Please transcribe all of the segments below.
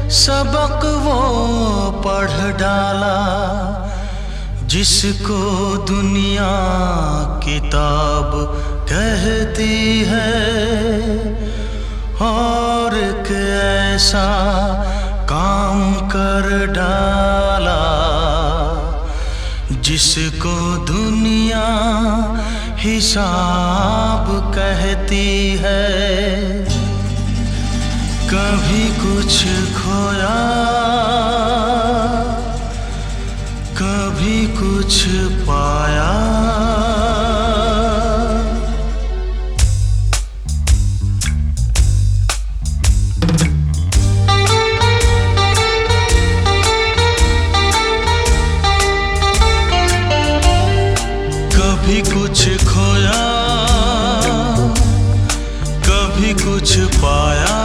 सबक वो पढ़ डाला जिसको दुनिया किताब कहती है, और एक ऐसा काम कर डाला जिसको दुनिया हिसाब कहती है। कभी कुछ खोया, कभी कुछ पाया। कभी कुछ खोया, कभी कुछ पाया।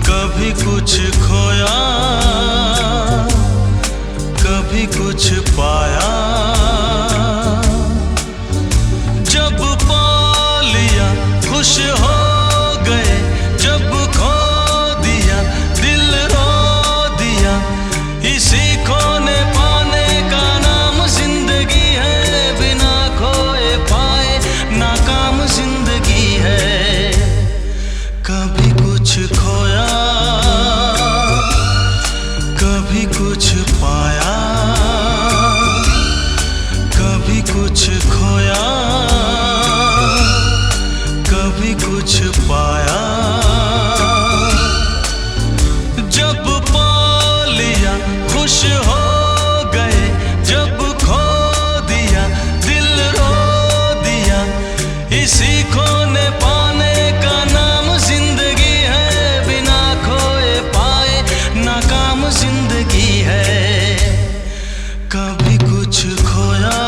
कभी कुछ खोया, कभी कुछ पाया। जब पा लिया खुश हो गए, जब खो दिया दिल रो दिया। इसी खोने पाने का नाम जिंदगी है, बिना खोए पाए नाकाम जिंदगी है। कभी कुछ खोया, कभी कुछ पाया। कभी कुछ खोया, कभी कुछ पाया। जब पा लिया खुश हो गए, जब खो दिया दिल रो दिया। इसी खोने पाने का नाम जिंदगी है, बिना खोए पाए नाकाम जिंदगी है। कभी कुछ खोया,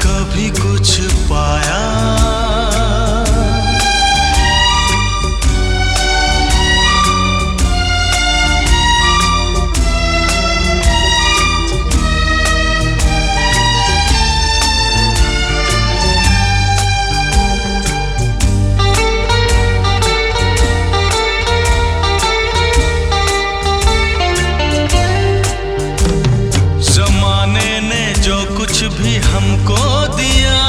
कभी कुछ पाया। कुछ भी हमको दिया,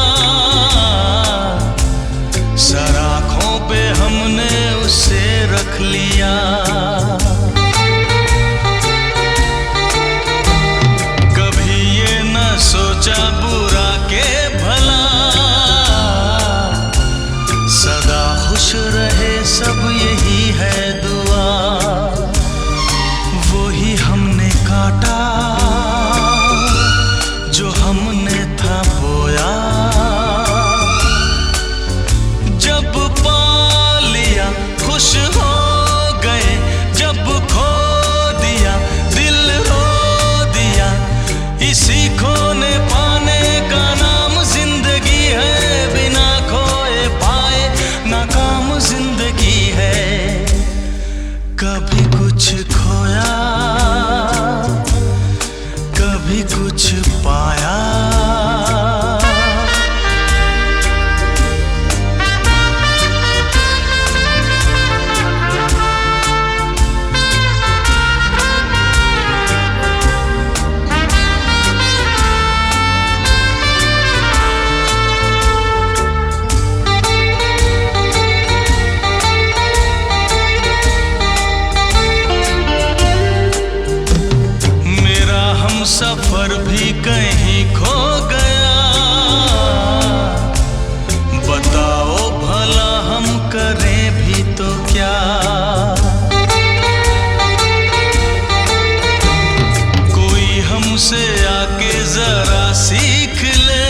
सराखों पे हमने उसे रख लिया। कभी ये न सोचा बुरा के भला, सदा खुश रहे सब यही है दुआ। वो ही हमने काटा जो हमने था बोया। जब पा लिया खुश हो गए, जब खो दिया दिल रो दिया। इसी खोने पाने का नाम जिंदगी है, बिना खोए पाए नाकाम जिंदगी है। कभी कुछ खोया, कभी कुछ पाया। सफर भी कहीं खो गया, बताओ भला हम करें भी तो क्या। कोई हमसे आके जरा सीख ले,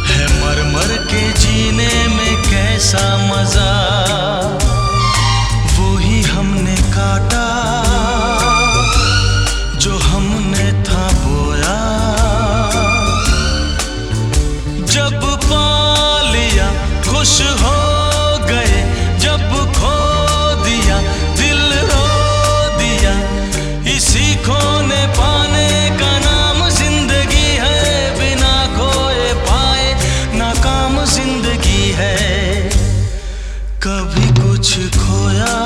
है मर मर के जीने में कैसा मजा। वो ही हमने काटा जो हमने था बोया। जब पा लिया खुश हो गए, जब खो दिया दिल रो दिया। इसी खोने पाने का नाम जिंदगी है, बिना खोए पाए नाकाम जिंदगी है। कभी कुछ खोया